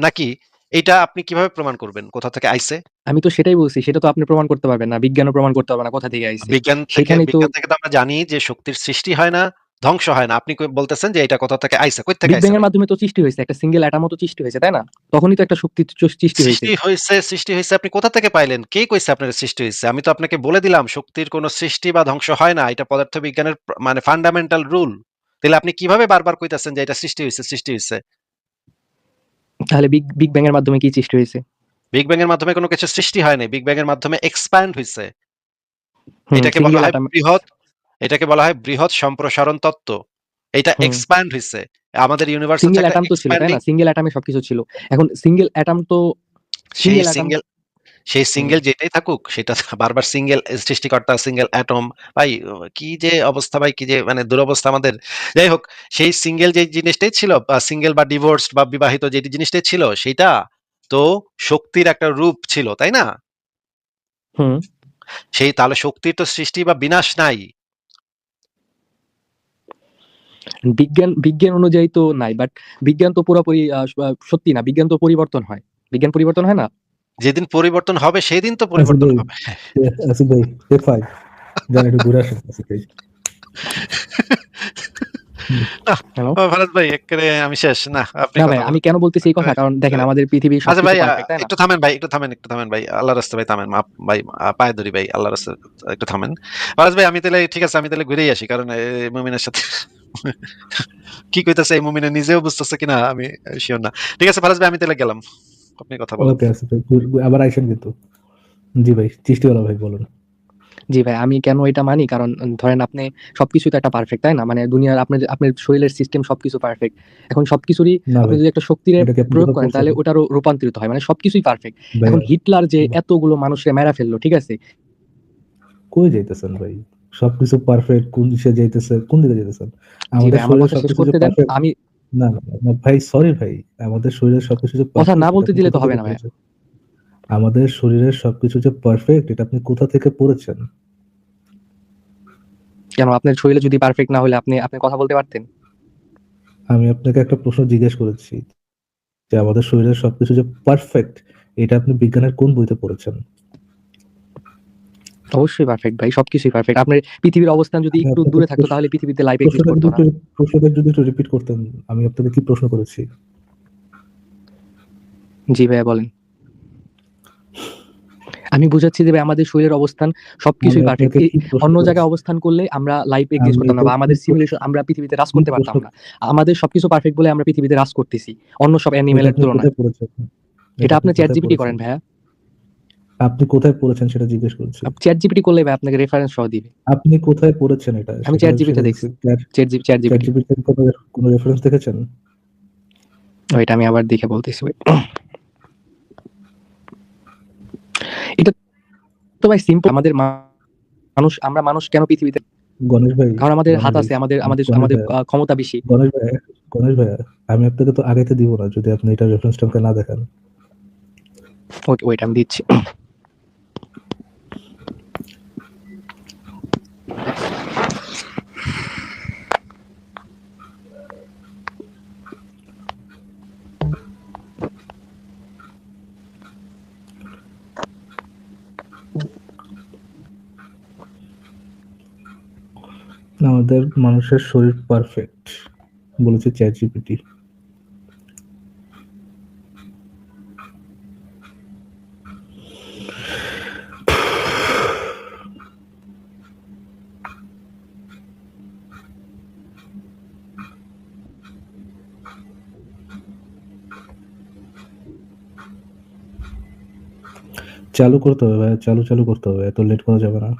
নাকি এটা আপনি কিভাবে প্রমাণ করবেন কোথা থেকে আইছে? আমি তো সেটাই বলছি, সেটা তো আপনি প্রমাণ করতে পারবেন না, বিজ্ঞানও প্রমাণ করতে পারবে না কোথা থেকে আইছে। সেখানেই তো বিজ্ঞান থেকে তো আমরা জানি যে শক্তির সৃষ্টি হয় না, ধ্বংস হয় না। আপনি বলতেছেন যে এটা কোথা থেকে আইছে? কই থেকে বিগ আইছে ব্যাং এর ভাই? মাধ্যমে তো সৃষ্টি হয়েছে, একটা সিঙ্গেল অ্যাটমও তো সৃষ্টি হয়েছে, তাই না? তখনই তো একটা শক্তি সৃষ্টি হয়েছে। সৃষ্টি হয়েছে আপনি কোথা থেকে পাইলেন? কে কইছে আপনার সৃষ্টি হয়েছে? আমি তো আপনাকে বলে দিলাম শক্তির কোনো সৃষ্টি বা ধ্বংস হয় না। এটা পদার্থবিজ্ঞানের মানে ফান্ডামেন্টাল রুল। তাহলে আপনি কিভাবে বারবার কইতাছেন যে এটা সৃষ্টি হইছে, সৃষ্টি হইছে? তাহলে বিগ বিগ ব্যাং এর মাধ্যমে কি সৃষ্টি হয়েছে? বিগ ব্যাং এর মাধ্যমে কোনো কিছু সৃষ্টি হয়নি। বিগ ব্যাং এর মাধ্যমে এক্সপ্যান্ড হইছে। হুম, এটাকে বলা সিঙ্গেল হয় অ্যাটম। এটাকে বলা হয় বৃহৎ সম্প্রসারণ তত্ত্ব। এটা হুম। এক্সপ্যান্ড হইছে। আমাদের ইউনিভার্স হচ্ছে সিঙ্গেল একটা অ্যাটম তো ছিল, তাই এক্সপ্যান্ডিং না? সিঙ্গেল অ্যাটমে সবকিছু ছিল। এখন সিঙ্গেল অ্যাটম তো সেই সিঙ্গেল অ্যাটম। সিঙ্গেল সেই হুম। সিঙ্গেল যেটাই থাকুক সেটা বারবার সিঙ্গেল সৃষ্টিকর্তা, সিঙ্গেল অ্যাটম। ভাই কি যে অবস্থা ভাই, কি যে মানে দুরবস্থা আমাদের। যাই হোক, সেই সিঙ্গেল যে জিনিসটাই ছিল বা সিঙ্গেল বা ডিভোর্সড বা বিবাহিত যে জিনিসটাই ছিল সেটা তো শক্তির একটা রূপ ছিল, তাই না? হুম। সেই তাহলে শক্তির তো সৃষ্টি বা বিনাশ নাই। বিজ্ঞান অনুযায়ী তো নাই। বাট বিজ্ঞান তো পুরোপুরি সত্যি না। বিজ্ঞান তো পরিবর্তন হয়। বিজ্ঞান পরিবর্তন হয় না? যেদিন পরিবর্তন হবে সেদিন তো আসিফ পরিবর্তন ভাই, হবে। আসিফ ভাই, F5 যান একটু ঘুরে আসেন আসিফ ভাই। না, হ্যালো? ফারাজ ভাই এক্কেরে আমি শেষ। না, আপনি না ভাই, কথা আমি বলেন। কেন বলতেছি এই কথা? কারণ দেখেন, আমাদের পৃথিবীর আচ্ছা সবকিছু ভাই, পারফেক্ট, তাই না? একটু থামেন ভাই, একটু থামেন ভাই। আল্লাহর রাস্তায় ভাই থামেন। ভাই পায়ে ধরি ভাই, আল্লাহর রাস্তায় একটু থামেন। ফারাজ ভাই আমি তাহলে ঠিক আছে, আমি তাহলে ঘুরেই আসি। কারণ মুমিনের সাথে কি কইতাছে এই মুমিনে নিজেও বুঝতেছে কিনা আমি শিওর না। ঠিক আছে ফারাজ ভাই, আমি তাহলে গেলাম। আপনি কথা বলেন। ওকে আসিফ ভাই, আবার আইসেন কিন্তু। জি ভাই, চিষ্টিওয়ালা ভাই বলুন। জি ভাই, আমি কেন এটা মানি? কারণ ধরেন আপনি সবকিছুই তো একটা পারফেক্ট, তাই না? মানে দুনিয়ার আপনার আপনার শরীরের সিস্টেম সবকিছু পারফেক্ট। এখন সবকিছুরই না আপনি ভাই, যদি একটা শক্তির এটা কি আপনি প্রয়োগ কোথাও করেন পড়ছেন? তাহলে ওটারও রূপান্তরিত হয়। মানে সবকিছুই পারফেক্ট। এখন ভাইয়া, হিটলার যে এতগুলো মানুষকে মেরা ফেললো, ঠিক আছে? কই যাইতেছেন ভাই? সবকিছু পারফেক্ট, কোন দিকে যাইতেছে, কোন দিকে যাইতেছেন? জি আমাদের ভাই, আমার শরীরের কথা শেষ সবকিছু যে করতে দেন। পারফেক্ট, আমি না না না ভাই, সরি ভাই, আমাদের শরীরের সবকিছু যে কথা না পারফেক্ট এটা বলতে আপনি দিলে তো কোথা হবে থেকে না ভাই। পড়েছেন? আমাদের শরীরের সবকিছু যে পারফেক্ট এটা আপনি কোথা থেকে পড়েছেন? কেন, আপনার শরীরে যদি পারফেক্ট না হলে আপনি আপনি কথা বলতে পারতেন? আমি আপনাকে একটা প্রশ্ন জিজ্ঞেস করেছি যে আমাদের শরীরের সবকিছু যে পারফেক্ট এটা আপনি বিজ্ঞানের কোন বইতে পড়েছেন? অবশ্যই পারফেক্ট ভাই, সবকিছুই পারফেক্ট। আপনার পৃথিবীর অবস্থান যদি আমি একটু আপনাকে দূরে থাকতো তাহলে পৃথিবীতে লাইফ এক্সিস্ট প্রশ্নটা করতো যদি না। একটু রিপিট করতেন, আমি আপনাকে কি প্রশ্ন করেছি? জি ভাইয়া বলেন। আমি বুঝাচ্ছি যে ভাই, আমাদের শরীরের অবস্থান আমি সবকিছুই পারফেক্ট। আপনাকে কি প্রশ্ন অন্য জায়গায় করেছি? অবস্থান করলে আমরা লাইফ এক্সিস্ট আমি করতাম না, এটা বা আমাদের সিমুলেশন আমরা পৃথিবীতে রাজ করতে প্রশ্ন পারতাম না। আমাদের সবকিছু পারফেক্ট বলে আমরা পৃথিবীতে রাজ করতেছি অন্য সব এটা অ্যানিমেলের আপনি তুলনায়। কোথায় পড়েছেন? এটা এটা আপনি আপনি চ্যাট কোথায় জিপিটি পড়েছেন? করেন ভাইয়া। আপনি কোথায় পড়েছেন সেটা জিজ্ঞেস করছি। আপনি চ্যাট জিপিটি করলে ভাই আপনাকে রেফারেন্স সহ দিবে। আপনি কোথায় পড়েছেন এটা আমি সেটা চ্যাট জিপিটি সেটা দেখছি। দেখছি। Chat chat GPT. জিপিটি থেকে কোনো রেফারেন্স দেখেছেন? ওইটা আমি আবার দেখে বলতেছি ভাই। এটা তো ভাই সিম্পল। আমাদের মানুষ, আমরা মানুষ কেন পৃথিবীতে? গণেশ ভাই, কারণ আমাদের গণেশ হাত ভাই, আছে, আমাদের আমাদের গণেশ আমাদের ভাই, ক্ষমতা বেশি। গণেশ ভাই, গণেশ ভাইয়া, আমি আপনাকে তো আগাইতে দিব না যদি আপনি এটা রেফারেন্সটা আমাকে না দেখান। ওকে, ওইটা আমি দিচ্ছি। আমাদের মানুষের শরীর পারফেক্ট বলেছে চ্যাট জিপিটি। চালু করতে হবে ভাই, চালু করতে হবে, এত লেট করা যাবে না।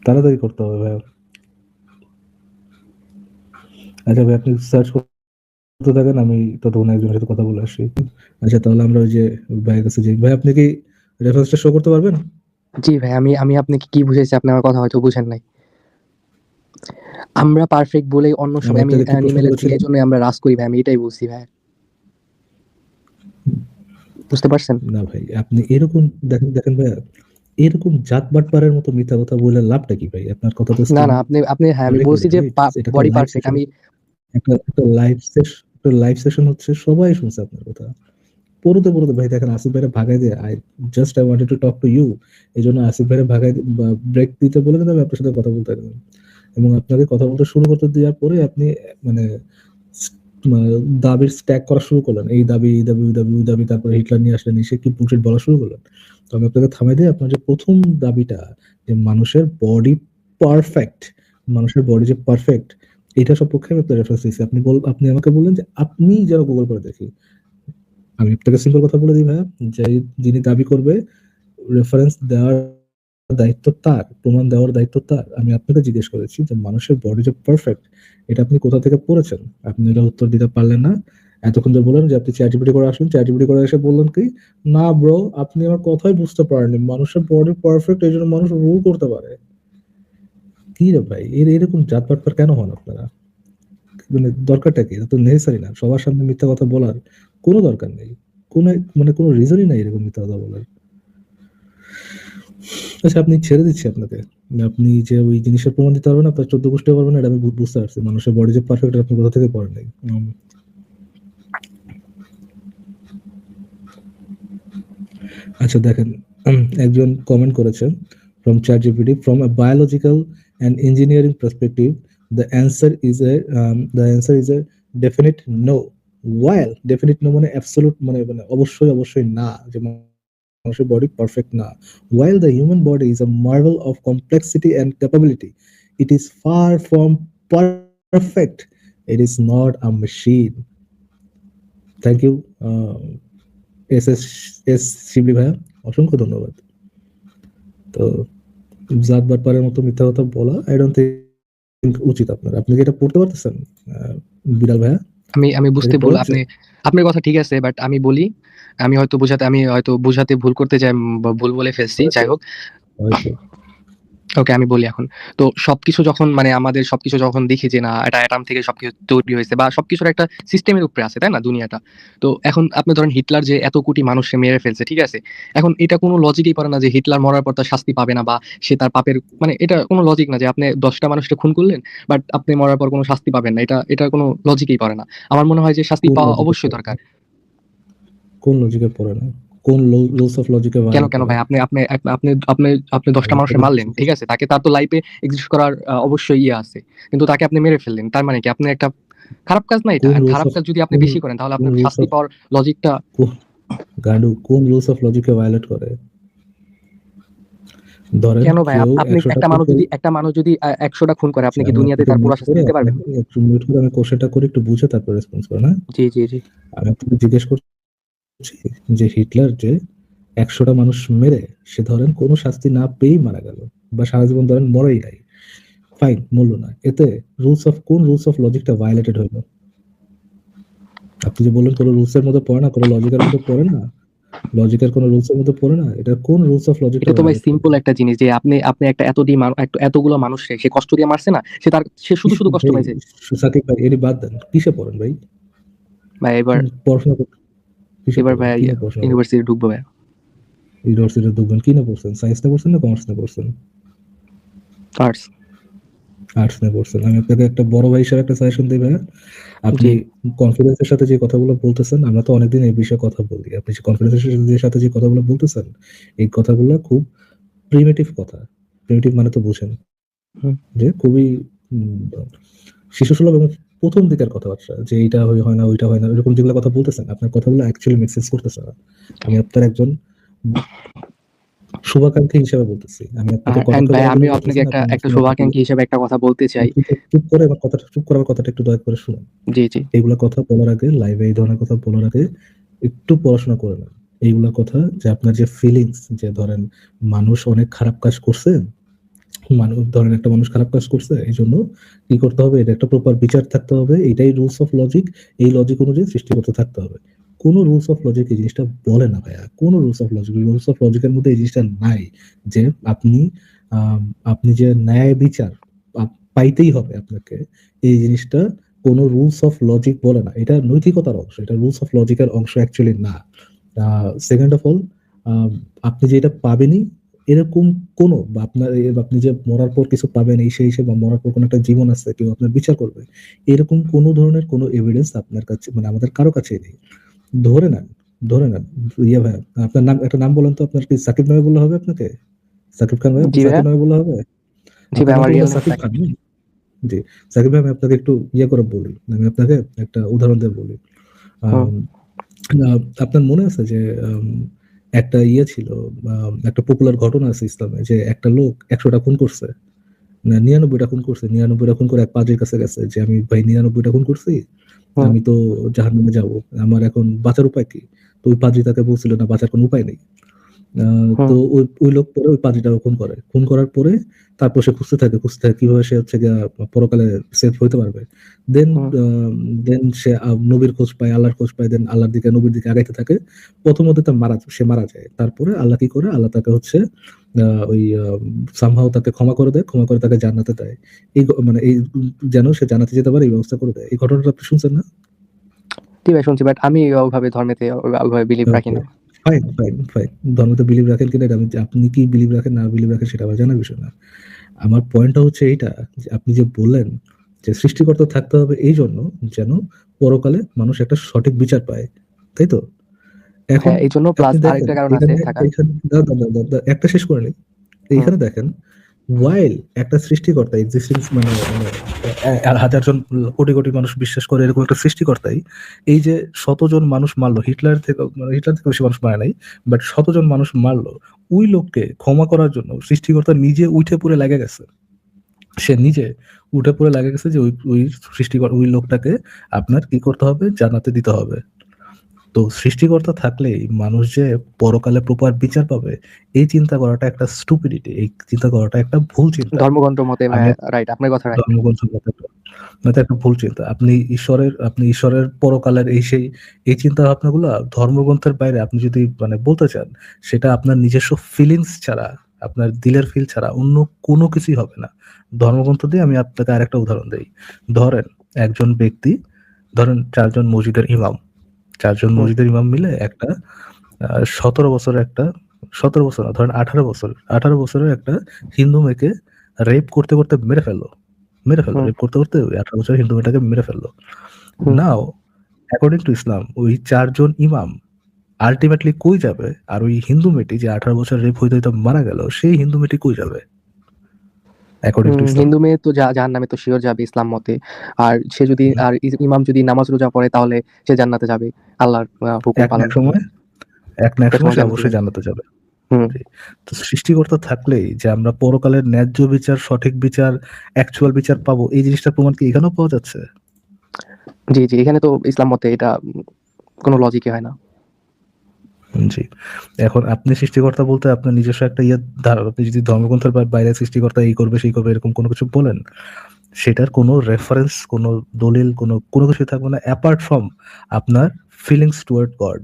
তাড়াতাড়ি করতে হবে ভাই। আচ্ছা ভাই, আপনি সার্চ করতে থাকেন, আমি ততক্ষণ একজনের সাথে কথা বলে আসি। আচ্ছা তাহলে আমরা ওই যে ভাইয়ের কাছে যাই। ভাই আপনি কি রেফারেন্সটা শো করতে পারবেন? জি ভাই, আমি আপনাকে কি বুঝাইছি, আপনি আমার কথা হয়তো বুঝেন নাই। আমরা পারফেক্ট বলেই অন্য সব আমি আপনাকে কি প্রশ্ন অ্যানিমেলের থেকে করেছিলাম? এজন্য আমরা রাজ করি ভাই, আমি এটাই বলছি ভাই, বুঝতে পারছেন? না ভাই, আপনি এরকম দেখেন দেখেন ভাইয়া, এরকম জাতবাট পাড়ার মতো মিথ্যা কথা বলে লাভটা কি ভাই? আপনার কথা তো না স্টিল না, আপনি হ্যাঁ, আমি বলছি রেকর্ডেড, যে রাইট? এটা একটা বডি লাইভ পারফেক্ট, সেশন, আমি একটা লাইভ সেশন হচ্ছে, সবাই শুনছে আপনার কথা। পড়তে ভাই দেখেন, আসিফ ভাইরা ভাগাই দিয়ে I wanted to talk to you, এই জন্য আসিফ ভাইরা ভাগাই ব্রেক দিতে বলে কিন্তু আমি আপনার সাথে কথা বলতে পারি, এবং আপনাকে কথা বলতে শুরু করতে দেওয়ার পরে আপনি মানে স- মানে দাবির স্ট্যাক করা শুরু করলেন, এই দাবি এই দাবি ওই দাবি ওই দাবি, তারপরে হিটলার নিয়ে আসলেন, এসে কি বুলশিট বলা শুরু করলেন। তো আমি আপনাকে থামাই দিয়ে আপনার যে প্রথম দাবিটা, যে মানুষের বডি পারফেক্ট, মানুষের বডি যে পারফেক্ট, এটা সপক্ষে আমি আপনার রেফারেন্স দিচ্ছি। আপনি আমাকে বললেন যে আপনি যেন গুগল করে দেখি। আমি আপনাকে সিম্পল কথা বলে দিই ভাইয়া, যে যিনি দাবি করবে রেফারেন্স দেওয়ার দায়িত্ব তার, প্রমাণ দেওয়ার দায়িত্ব তার। আমি আপনাকে জিজ্ঞেস করেছি যে মানুষের বডি যে পারফেক্ট, এটা আপনি কোথা থেকে পড়েছেন? আপনি এটা উত্তর দিতে পারলেন না। এতক্ষণ ধরে বললেন যে আপনি চ্যাটজিপিটি করে আসলেন, চ্যাটজিপিটি করে এসে বললেন কি, না ব্রো, আপনি আমার কথাই বুঝতে পারেননি, মানুষের বডি পারফেক্ট এই জন্য মানুষ রুল করতে পারে। কি রে ভাই, এরকম জাতপাট কেন হন আপনারা? মানে দরকারটা কি? এটা তো নেসেসারি না, সবার সামনে মিথ্যা কথা বলার কোনো দরকার নেই, কোনো মানে কোনো রিজনই নাই এরকম মিথ্যা কথা বলার। আচ্ছা আপনি ছেড়ে দিচ্ছি আপনাকে, আপনি যে ওই জিনিসের প্রমাণ দিতে পারবেন, আপনার 14 গোষ্ঠী পারবেন না, এটা আমি বুঝতে পারছি। মানুষের বডি যে পারফেক্ট, আপনি কোথা থেকে পড়েন নাই। আচ্ছা দেখেন, একজন কমেন্ট করেছেন from ChatGPT, from a biological and engineering perspective, the answer is a definite no. While definite no মানে absolute, মানে মানে অবশ্যই অবশ্যই না, যে মানুষের বডি পারফেক্ট না। While the human body is a marvel of complexity and capability, it is far from perfect. It is not a machine. Thank you, S Shibli ভাইয়া, অসংখ্য ধন্যবাদ। তো জাত বাটপারের মতো মিথ্যা কথা বলা আই ডোন্ট থিংক উচিত আপনার। আপনি কি এটা পড়তে পারতেছেন বিড়াল ভাইয়া? আমি এটা বুঝতে কি বল, পড়া হচ্ছে? আপনার কথা ঠিক আছে, বাট আমি বলি, আমি হয়তো বোঝাতে ভুল করতে যাই, বা ভুল বলে ফেলছি, হয়েছে যাই হোক। হয়েছে। ওকে, আমি বলি এখন। তো সবকিছু যখন মানে আমাদের সবকিছু যখন দেখি যে না, এটা অ্যাটম থেকে সবকিছু তৈরি হয়েছে, বা সবকিছুর একটা সিস্টেমের উপরে আছে, তাই না দুনিয়াটা? তো এখন আপনি ধরেন হিটলার যে এত কোটি মানুষকে মেরে ফেলছে, ঠিক আছে, এখন এটা কোনো লজিকই পারে না যে হিটলার মরার পর তার শাস্তি পাবে না, বা সে তার পাপের মানে এটা কোনো লজিক না যে আপনি 10টা মানুষকে খুন করলেন, বাট আপনি মরার পর কোনো শাস্তি পাবেন না, এটা কোনো লজিকই পারে না। আমার মনে হয় যে শাস্তি কোন পাওয়া লজিকে অবশ্যই পড়ে না? দরকার। কোন লজিকে পড়ে না? কোন রুলস অফ লজিকে কেন ভায়োলেট কেন করে? ভাই, আপনি আপনি আপনি আপনি আপনি আপনি 10টা আমি মানুষকে আপনাকে মারলেন, ঠিক জিজ্ঞেস- আছে, তাকে তার তো লাইফে এক্সিস্ট করার অবশ্যই ইয়ে আছে, কিন্তু তাকে আপনি মেরে ফেললেন, তার মানে কি আপনি একটা খারাপ কাজ না এটা? কোন আর রুলস খারাপ অফ কাজ যদি আপনি কোন বেশি করেন তাহলে কোন আপনার রুলস শাস্তি অফ পাওয়ার লজিকটা। গান্ডু, কোন রুলস অফ লজিকে ভায়োলেট করে? ধরেন কেন ভাই, কেউ আপনি 100টা একটা মানুষ যদি 100টা খুন করে, আপনি কি আমি দুনিয়াতে আপনাকে তার পুরো মিউট শাস্তি করে, দিতে পারবেন? একটু মিউট করে আমি কোশ্চেনটা করে একটু বুঝে তারপর রেসপন্স করেন, হ্যাঁ? জি জি জি। আমি আপনাকে জিজ্ঞেস করছি যে হিটলার যে 100টা মানুষ মেরে সে ধরেন কোনো শাস্তি না পেয়েই মারা গেল, বা সারা জীবন ধরেন মরেই নাই, ফাইন, মূল্য না, এতে কোন রুলস অফ লজিকটা ভায়োলেটেড হইলো? আপনি যে বললেন কোনো রুলস এর মধ্যে পড়ে না, কোনো লজিকের মধ্যে পড়ে না, লজিকের কোনো রুলস এর মধ্যে পড়ে না, এটা কোন রুলস অফ লজিকটা এটা তো ভাই ভায়োলেট সিম্পল করলো? একটা জিনিস যে আপনি আপনি একটা এতগুলো মানুষকে সে কষ্ট দিয়ে মারছে না, সে শুধু শুধু কষ্ট ভাই পাইছে। সাকিব ভাই, এটি বাদ দেন, কিসে পড়েন ভাই? ভাই এবার পড়াশোনা কিসে এবার পড়েন, ভাই কি নিয়ে পড়াশোনা করেন? ইউনিভার্সিটি ঢুকবো ভাই। ইউনিভার্সিটিতে ঢুকবেন, কি নিয়ে পড়ছেন? সায়েন্স নিয়ে পড়ছেন না কমার্স নিয়ে পড়ছেন? আর্টস। আর্টস নিয়ে পড়ছেন। আমি আপনাকে একটা বড় ভাই হিসেবে একটা সাজেশন দিই ভাইয়া, আপনি জি। কনফিডেন্সের সাথে যে কথাগুলো বলতেছেন, আমরা তো অনেকদিন এই বিষয়ে কথা বলি, আপনি যে কনফিডেন্সের সাথে যে কথাগুলো বলতেছেন, এই কথাগুলো খুব প্রিমিটিভ কথা। প্রিমিটিভ মানে তো বুঝেন, হুম। যে খুবই শিশুসুলভ এবং প্রথম দিকের কথাবার্তা, যে এইটা হয় না ওইটা হয় না, এরকম যেগুলো কথা বলতেছেন, আপনার কথাগুলো অ্যাকচুয়ালি মেক সেন্স করতেছে না। আমি আপনার একজন শুভাকাঙ্ক্ষী হিসেবে বলতেছি। আমি আপনাকে কথা এন্ড কয়ে ভাই বলার আমিও জন্য আপনাকে বলতেছি না, একটা আপনি একটা শুনে শুভাকাঙ্ক্ষী হিসেবে একটা কথা বলতে চাই। চুপ করে আমার কথাটা একটু দয়া করে শুনুন। জি, জি। এইগুলা কথা বলার আগে, লাইভে এই ধরনের কথা বলার আগে একটু পড়াশোনা করে নেন। এইগুলা কথা যে আপনার যে ফিলিংস, যে ধরেন মানুষ অনেক খারাপ কাজ করছে, ধরেন একটা মানুষ খারাপ কাজ করছে, এই জন্য কি করতে হবে, এটা একটা প্রপার বিচার থাকতে হবে, এটাই রুলস অফ লজিক, এই লজিক অনুযায়ী সৃষ্টি করতে থাকতে হবে। কোন রুলস অফ লজিক এই জিনিসটা বলে না ভাইয়া, কোন রুলস অফ লজিকের মধ্যে এই জিনিসটা নাই যে আপনি আপনি যে ন্যায় বিচার পাইতেই হবে আপনাকে, এই জিনিসটা কোন রুলস অফ লজিক বলে না। এটা নৈতিকতার অংশ, এটা রুলস অফ লজিকের অংশ অ্যাকচুয়ালি না। সেকেন্ড অফ অল, আপনি যে এটা পাবেনই এরকম কোনো, বা আপনার আপনি যে মরার পর কিছু পাবেন এই সেই হিসেবে, বা মরার পর কোনো একটা জীবন আছে, কেউ আপনার বিচার করবে, এরকম কোনো ধরনের কোনো এভিডেন্স আপনার কাছে, মানে আমাদের কারো কাছে নেই। ধরে নেন, ধরে নেন, ইয়ে ভাই, আপনার নাম, একটা নাম বলেন তো, আপনার কি সাকিব নামে বললে হবে আপনাকে? সাকিব খান ভাই, জি ভাইয়া। সাকিব নামে বললে হবে? জি ভাই, আপনার নাম আমার তো রিয়েল মনে হয় নেম সাকিব সাকিব। খান। জি, সাকিব ভাই, আমি আপনাকে একটু ইয়ে করে বলি, আমি আপনাকে একটা উদাহরণ দিয়ে বলি। হুম, আম, আপনার মনে আছে যে একটা ইয়ে ছিল, একটা পপুলার ঘটনা আছে ইসলামে, যে একটা লোক 100টা খুন করছে, না 99টা খুন করছে, 99টা খুন করে এক পাদ্রীর কাছে গেছে যে আমি ভাই 99টা খুন করছি, হুম, আমি তো জাহান্নামে যাব, আমার এখন বাঁচার উপায় কি? তো ওই পাদ্রী তাকে বলছিল না, বাঁচার কোনো উপায় নেই। হুম, তো ওই লোক পরে ওই পাদ্রীটাকে খুন করে, খুন করার পরে তারপর সে খুঁজতে থাকে কিভাবে সে হচ্ছে গিয়া পরকালে সেফ হইতে পারবে। দেন হুম, দেন সে নবীর খোঁজ পায়, আল্লাহর খোঁজ পায়, দেন আল্লাহর দিকে, নবীর দিকে আগাইতে থাকে। প্রথমত সে মারা যায়, তারপরে আল্লাহ কি করে, আল্লাহ তাকে হচ্ছে ওই সামহাও তাকে ক্ষমা করে দেয়, ক্ষমা করে তাকে জান্নাতে দেয়। মানে এই যেন সে জান্নাতে যেতে পারে এই ব্যবস্থা করে দেয়। এই ঘটনাটা আপনি শুনছেন না? জি ভাই শুনছি, বাট আমি ওইভাবে ধর্মেতে ওইভাবে বিলিভ রাখি ওকে, না। Fine fine fine. ধর্মতে বিলিভ রাখেন কিনা এটা আপনি কি বিলিভ রাখেন না বিলিভ রাখেন সেটা আমার জানার বিষয় না। আমার পয়েন্টটা হচ্ছে এইটা, যে আপনি যে বললেন যে সৃষ্টিকর্তা থাকতে হবে এই জন্য যেন পরকালে মানুষ একটা সঠিক বিচার পায়, তাই তো? এখন হ্যাঁ, এই জন্য প্লাস আপনি দেখেন আরেকটা কারণ আছে এখানে, থাকার। একটা শেষ করে নেই। হুম, এইখানে দেখেন, ওয়াইল একটা সৃষ্টিকর্তা এক্সিস্টেন্স, মানে হাজার জন কোটি কোটি মানুষ বিশ্বাস করে এরকম একটা সৃষ্টিকর্তাই এই যে শতজন মানুষ মারলো, হিটলার থেকে বেশি মানুষ মারে নাই, বাট শতজন মানুষ মারলো, ওই লোককে ক্ষমা করার জন্য সৃষ্টিকর্তা নিজে উঠে পড়ে লেগে গেছে। সে নিজে উঠে পড়ে লেগে গেছে যে ওই ওই লোকটাকে আপনার কি করতে হবে, জান্নাতে দিতে হবে। তো সৃষ্টিকর্তা থাকলেই মানুষ যে পরকালে প্রপার বিচার পাবে, এই চিন্তা করাটা একটা স্টুপিডিটি, এই চিন্তা করাটা একটা ভুল চিন্তা। ধর্মগ্রন্থ মতে আমি রাইট, আপনার কথা রাইট। ধর্মগ্রন্থ মতে এটা একটা ভুল চিন্তা। আপনি ঈশ্বরের পরকালের এই চিন্তা ভাবনাগুলো ধর্মগ্রন্থের বাইরে আপনি যদি মানে বলতে চান, সেটা আপনার নিজস্ব ফিলিংস ছাড়া, আপনার দিলের ফিল ছাড়া অন্য কোনো কিছুই হবে না। ধর্মগ্রন্থ দিয়ে আমি আপনাকে আরেকটা উদাহরণ দেই। ধরেন একজন ব্যক্তি, ধরেন চারজন হুম, মসজিদের ইমাম মিলে একটা 17 বছর না, ধরেন 18 বছরের একটা হিন্দু মেয়েকে রেপ করতে করতে মেরে ফেললো, হুম, রেপ করতে করতে ওই 18 বছরের হিন্দু মেয়েটাকে মেরে ফেললো। হুম, নাও অ্যাকর্ডিং টু ইসলাম, ওই 4জন ইমাম আলটিমেটলি কই যাবে? আর ওই হিন্দু মেয়েটি যে 18 বছর রেপ হইতে হইতে মারা গেল, সেই হিন্দু মেয়েটি কই যাবে অ্যাকর্ডিং টু ইসলাম? হিন্দু মেয়ে তো জাহান্নামে তো শিওর যাবে ইসলাম মতে। আর সে যদি হুম, আর ইমাম যদি নামাজ রোজা পড়ে তাহলে সে জান্নাতে যাবে আল্লাহর হুকুম এক না পালন এক করলে। সময় এক না এক একটা সময় সময় সে জান্নাতে অবশ্যই যাবে। জান্নাতে যাবে। হুম, জি। তো সৃষ্টিকর্তা থাকলেই যে আমরা পরকালের ন্যায্য বিচার, সঠিক বিচার, অ্যাকচুয়াল বিচার পাবো, এই জিনিসটার প্রমাণ কি এখানেও পাওয়া যাচ্ছে? জি, জি, এখানে তো ইসলাম মতে এটা কোনো লজিকই হয় না। জি। এখন আপনি সৃষ্টিকর্তা বলতে আপনার নিজস্ব একটা আপনি যদি ধর্মগ্রন্থের বাইরে সৃষ্টিকর্তা এই করবে সেই করবে এরকম কোনো কিছু বলেন, সেটার কোনো রেফারেন্স, কোনো দলিল, কোনো কিছুই থাকবে না অ্যাপার্ট ফ্রম আপনার ফিলিংস টুয়ার্ড গড।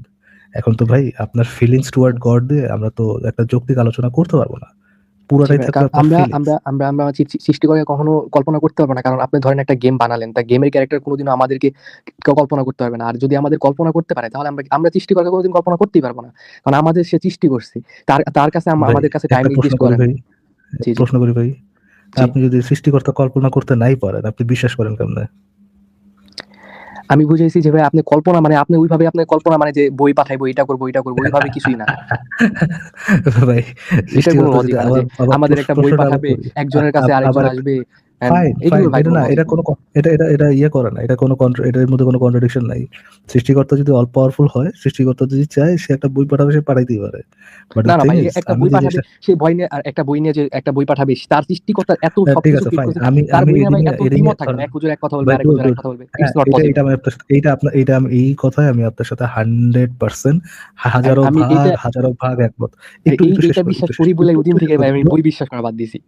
এখন তো ভাই আপনার ফিলিংস টুয়ার্ড গড দিয়ে আমরা তো একটা যৌক্তিক আলোচনা করতে পারবো না। জি পুরাটাই ভাই, থাকবে কারণ আপনার আমরা ফিলিংস। আমরা আমরা আমরা সৃষ্টিকর্তাকে কখনো কল্পনা করতে পারবো না, কারণ আপনি ধরেন একটা গেম বানালেন, তা গেমের ক্যারেক্টার কোনোদিনও আমাদেরকে কেউ কল্পনা করতে পারবে না। আর যদি আমাদের কল্পনা করতে পারে তাহলে আমরা আমরা সৃষ্টিকর্তাকে কোনোদিন কল্পনা করতেই পারবো না, কারণ আমাদের সে সৃষ্টি করছে। তার তার কাছে ভাই আমাদের কাছে টাইম একটা প্রশ্ন এক্সিস্ট করি করে না। ভাই, জি, জি, প্রশ্ন করি ভাই, জি। আপনি যদি সৃষ্টিকর্তা কল্পনা করতে নাই পারেন, আপনি বিশ্বাস করেন কেমনে? আমি বুঝাইছি যে ভাই আপনি কল্পনা মানে আপনি ওইভাবে আপনি কল্পনা মানে যে বই পাঠাইবো, এটা করবো ওইটা করবো, ওইভাবে কিছুই না। ভাই এটার কোনো সৃষ্টিকর্তা লজিক যদি হয় না যে আবার আবার আমাদের একটা বই প্রশ্নটা আবার পাঠাবে, করি, একজনের কাছে আরেকজন আবার আসবে, And ফাইন, এগুলো ভাই এটা কোনো না, এটা লজিক কোনো নেই। এটা ইয়ে করে না। এটা কোনো এটার মধ্যে কোনো কন্ট্রাডিকশন নাই। সৃষ্টিকর্তা যদি অল পাওয়ারফুল হয়, সৃষ্টিকর্তা যদি চায় সে একটা বই পাঠাবে, সে পাঠাইতেই পারে। বাট না, দ্য না থিং ভাই, ইজ একটা আমি বই যে পাঠাবে, জিনিসটা সেই বই নিয়ে আর একটা বই নিয়ে যে একটা বই পাঠাবে, তার সৃষ্টিকর্তা এত ঠিক সবকিছু আছে ক্রিয়েট ফাইন। করছে, আমি তার আমি বই নিয়ে এটা ভাই নিয়ে এত এটা নিয়ে দ্বিমত থাকবে না। এক হুজুর এক কথা বলবে, ভাই আরেক হুজুর আরেক কথা বলবে। হ্যাঁ, ইটস নট এটা পসিবল। এটা আমি আপনার সাথে এটা আপনার এটা আমি এই কথায় আমি আপনার সাথে 100% হাজারো আমি ভাগ হাজারো ভাগ একমত। একটু একটু শেষ এইটা করি, বিশ্বাস করি বলে ওই দিন থেকে ভাই আমি একটু বই বিশ্বাস করা বাদ দিছি।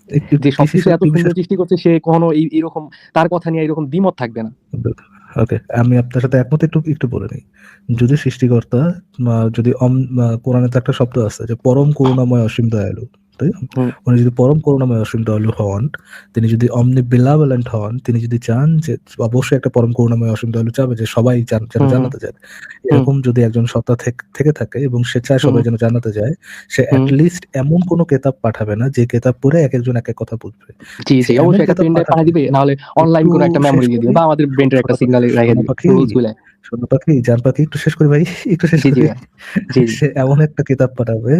একটু যে কি সবকিছু এত কি সুন্দর সৃষ্টি করছে, সে কখনো এইরকম তার কথা নিয়ে এরকম দ্বিমত থাকবে না। ওকে, আমি আপনার সাথে একমত। একটু একটু বলে নিই। যদি সৃষ্টিকর্তা যদি কোরআনে তো একটা শব্দ আছে যে পরম করুণাময় অসীম দয়ালু, তাই না? হুম, উনি যদি পরম করুণাময় অসীম দয়ালু হন, তিনি যদি অমনি বেলাভেলেন্ট হন, তিনি যদি চান যে অবশ্যই একটা পরম করুণাময় অসীম দয়ালু চাবে যে সবাই যেন হুম, জান্নাতে যায়, হুম, এরকম যদি একজন সত্তা থেকে থাকে এবং সে চায় হুম, সবাই যেন জান্নাতে যায়, সে হুম। লিস্ট এমন কোনো কেতাব পাঠাবে না যে কেতাব পড়ে এক একজন এক এক কথা বুঝবে। জি, সে জি, এমন অবশ্যই একটা কেতাব পেন ড্রাইভ পাঠাবে। পাঠিয়ে দিবে, না হলে অনলাইন একটু করে একটা শেষ মেমোরি দিয়ে করি। দিবে, বা আমাদের ব্রেইনের একটা সিগন্যাল রেখে সোনা দিবে পাখি, রুলস গুলা। সোনা পাখি, জান পাখি, একটু শেষ করি ভাই, একটু শেষ জি, জি করি। ভাই। জি, জি। সে এমন একটা কিতাব পাঠাবে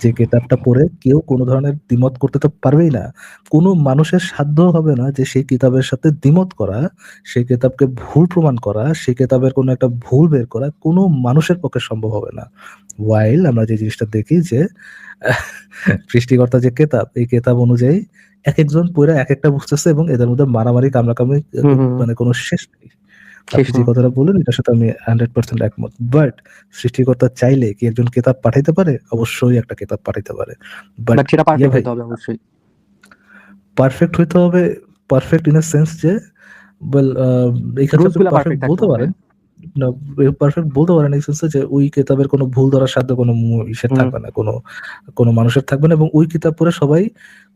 যে কিতাবটা পড়ে কেউ কোনো ধরনের দ্বিমত করতে তো পারবেই না। কোনো মানুষের সাধ্য হবে না যে সেই কিতাবের সাথে দ্বিমত করা, সেই কিতাবকে ভুল প্রমাণ করা, সেই কিতাবের কোনো একটা ভুল বের করা কোনো মানুষের পক্ষে সম্ভব হবে না। ওয়াইল আমরা যে জিনিসটা দেখি যে সৃষ্টিকর্তা যে কেতাব, এই কেতাব অনুযায়ী একেকজন পইড়া একেকটা বুঝতেছে এবং এদের মধ্যে মারামারি কামড়াকামড়ি হুম, হুম, হুম। মানে কোনো শেষ নেই। শেষ আপনি যে নেই। কথাটা বললেন এটার সাথে আমি 100% একমত। বাট সৃষ্টিকর্তা চাইলে কি একজন কেতাব পাঠাইতে পারে? অবশ্যই একটা কেতাব পাঠাইতে পারে। বাট বাট সেটা পারফেক্ট ভাই, হতে হবে অবশ্যই। পারফেক্ট হইতে হবে। পারফেক্ট ইন আ সেন্স যে ওয়েল এই ক্ষেত্রে রুলস আপনি গুলা পারফেক্ট পারফেক্ট থাকতে বলতে হবে। পারেন। না, পারফেক্ট বলতে পারেন এই সেন্সে যে ওই কিতাবের কোনো ভুল ধরার সাধ্য কোনো ইসের হুম, থাকবে না, কোনো মানুষের থাকবে না এবং ওই কিতাব পড়ে সবাই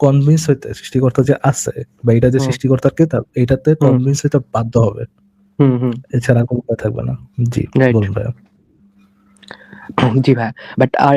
কনভিন্স হইতে সৃষ্টিকর্তা যে আছে বা এটা যে হুম, সৃষ্টিকর্তার কিতাব এইটাতে হুম, কনভিন্স হইতে বাধ্য হবে। হুম, হুম। এছাড়া কোনো উপায় থাকবে না। জি, রাইট। বলুন ভাইয়া। জি ভাই। বাট আর